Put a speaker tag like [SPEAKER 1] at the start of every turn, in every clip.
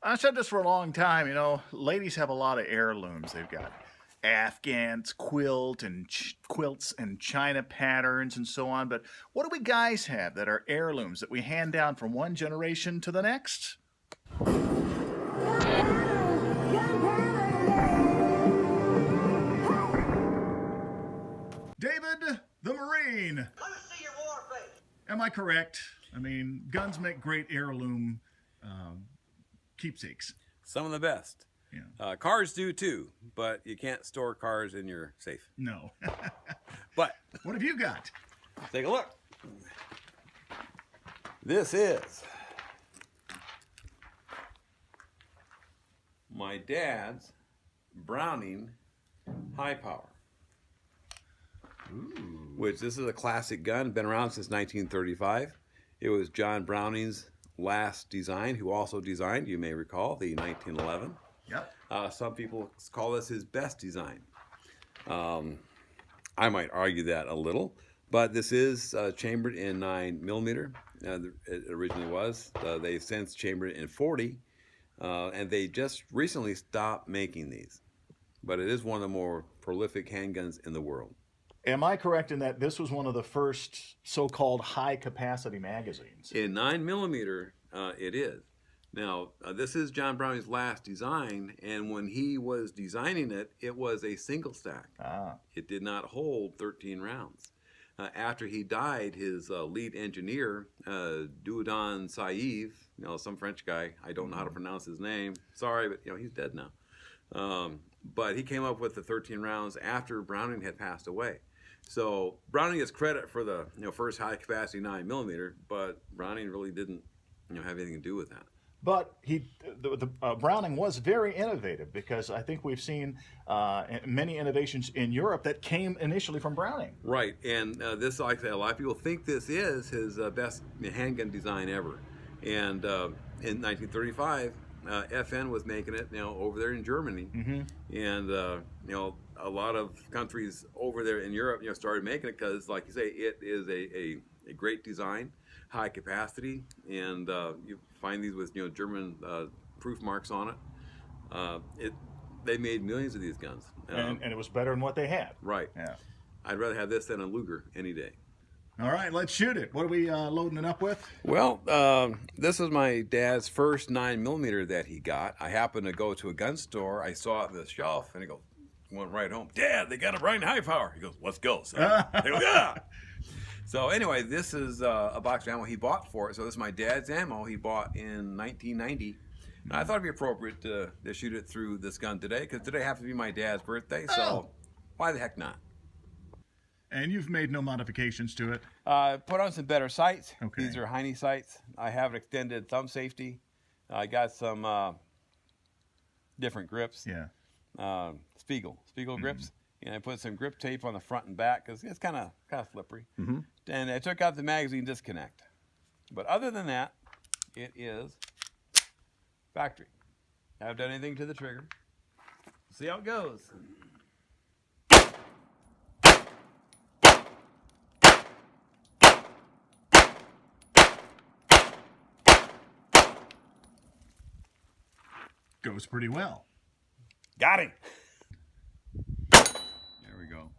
[SPEAKER 1] I've said this for a long time, you know, ladies have a lot of heirlooms. They've got Afghans, quilts and china patterns and so on. But what do we guys have that are heirlooms that we hand down from one generation to the next? David the Marine.
[SPEAKER 2] Let me see your war face.
[SPEAKER 1] Am I correct? I mean, guns make great heirloom keepsakes.
[SPEAKER 3] Some of the best.
[SPEAKER 1] Yeah.
[SPEAKER 3] Cars do too, but you can't store cars in your safe.
[SPEAKER 1] No.
[SPEAKER 3] But
[SPEAKER 1] What have you got?
[SPEAKER 3] take a look. This is my dad's Browning high power.
[SPEAKER 1] Ooh.
[SPEAKER 3] Which this is a classic gun, been around since 1935. It was John Browning's last design, who also designed, you may recall, the 1911.
[SPEAKER 1] Yep.
[SPEAKER 3] Some people call this his best design. I might argue that a little, but this is chambered in 9mm. It originally was. They've since chambered it in 40, and they just recently stopped making these. But it is one of the more prolific handguns in the world.
[SPEAKER 1] Am I correct in that this was one of the first so-called high-capacity magazines?
[SPEAKER 3] In 9mm, it is. Now, this is John Browning's last design, and when he was designing it, it was a single stack.
[SPEAKER 1] Ah.
[SPEAKER 3] It did not hold 13 rounds. After he died, his lead engineer, Doudan Saïv, some French guy, I don't know how to pronounce his name, sorry, but he's dead now. But he came up with the 13 rounds after Browning had passed away. So Browning gets credit for the first high-capacity 9mm, but Browning really didn't have anything to do with that.
[SPEAKER 1] But Browning was very innovative, because I think we've seen many innovations in Europe that came initially from Browning.
[SPEAKER 3] Right, and this, like I say, a lot of people think this is his best handgun design ever. And in 1935, FN was making it, over there in Germany, and a lot of countries over there in Europe, started making it because, like you say, it is a great design, high capacity, and you find these with German proof marks on it. They made millions of these guns,
[SPEAKER 1] And it was better than what they had.
[SPEAKER 3] right?
[SPEAKER 1] Yeah.
[SPEAKER 3] I'd rather have this than a Luger any day.
[SPEAKER 1] All right, let's shoot it. What are we loading it up with?
[SPEAKER 3] Well, this is my dad's first 9mm that he got. I happened to go to a gun store. I saw it on the shelf, and he goes, went right home. Dad, they got a Browning high power. He goes, let's go, son. I go, yeah. So anyway, this is a box of ammo he bought for it. So this is my dad's ammo he bought in 1990. And I thought it'd be appropriate to shoot it through this gun today, because today happens to be my dad's birthday. So why the heck not?
[SPEAKER 1] And you've made no modifications to it?
[SPEAKER 3] Put on some better sights.
[SPEAKER 1] Okay.
[SPEAKER 3] These are Heine sights. I have an extended thumb safety. I got some different grips.
[SPEAKER 1] Yeah.
[SPEAKER 3] Spiegel grips. And I put some grip tape on the front and back because it's kind of slippery. And I took out the magazine disconnect. But other than that, it is factory. I haven't done anything to the trigger. See how it goes.
[SPEAKER 1] Goes pretty well.
[SPEAKER 3] Got him.
[SPEAKER 1] There we go.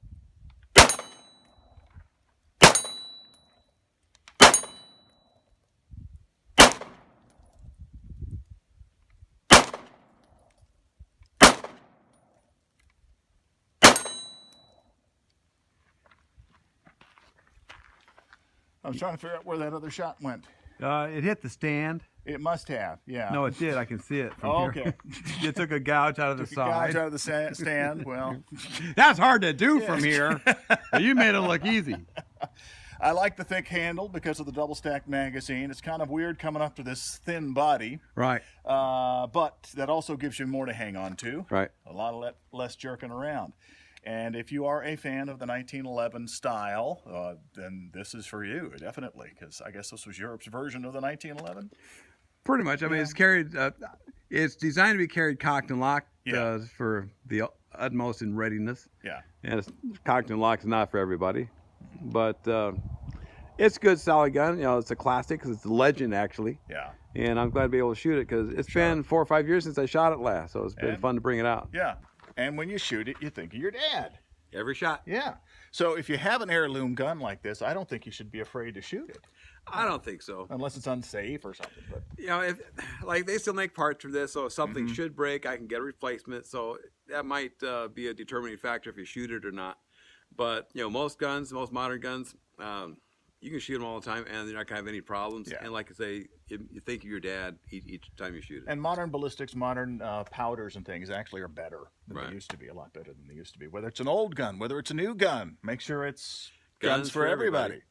[SPEAKER 1] I was trying to figure out where that other shot went.
[SPEAKER 4] It hit the stand.
[SPEAKER 1] It must have, yeah.
[SPEAKER 4] No, it did. I can see it from
[SPEAKER 1] Oh,
[SPEAKER 4] here.
[SPEAKER 1] okay.
[SPEAKER 4] It took a gouge out of the
[SPEAKER 1] Took a gouge
[SPEAKER 4] side.
[SPEAKER 1] out of the stand. Well,
[SPEAKER 4] That's hard to do from here. But you made it look easy.
[SPEAKER 1] I like the thick handle because of the double stack magazine. It's kind of weird coming up to this thin body,
[SPEAKER 4] Right.
[SPEAKER 1] but that also gives you more to hang on to.
[SPEAKER 3] Right.
[SPEAKER 1] A lot of less jerking around. And if you are a fan of the 1911 style, then this is for you, definitely, because I guess this was Europe's version of the 1911.
[SPEAKER 4] Pretty much. I mean, it's carried. It's designed to be carried cocked and locked for the utmost in readiness.
[SPEAKER 1] Yeah.
[SPEAKER 4] And it's, cocked and locked is not for everybody, but It's a good, solid gun. You know, it's a classic because it's a legend, actually.
[SPEAKER 1] Yeah.
[SPEAKER 4] And I'm glad to be able to shoot it because it's been 4 or 5 years since I shot it last. So it's been fun to bring it out.
[SPEAKER 1] Yeah. And when you shoot it, you think of your dad.
[SPEAKER 3] Every shot.
[SPEAKER 1] Yeah. So if you have an heirloom gun like this, I don't think you should be afraid to shoot it.
[SPEAKER 3] I don't think so.
[SPEAKER 1] Unless it's unsafe or something. But
[SPEAKER 3] You know, if like they still make parts for this, so if something should break, I can get a replacement. So that might be a determining factor if you shoot it or not. But you know, most guns, most modern guns, you can shoot them all the time, and they're not gonna have any problems.
[SPEAKER 1] Yeah.
[SPEAKER 3] And like I say, you think of your dad each time you shoot it.
[SPEAKER 1] And modern ballistics, modern powders and things actually are better than
[SPEAKER 3] Right.
[SPEAKER 1] they used to be. A lot better than they used to be. Whether it's an old gun, whether it's a new gun, make sure it's guns for everybody.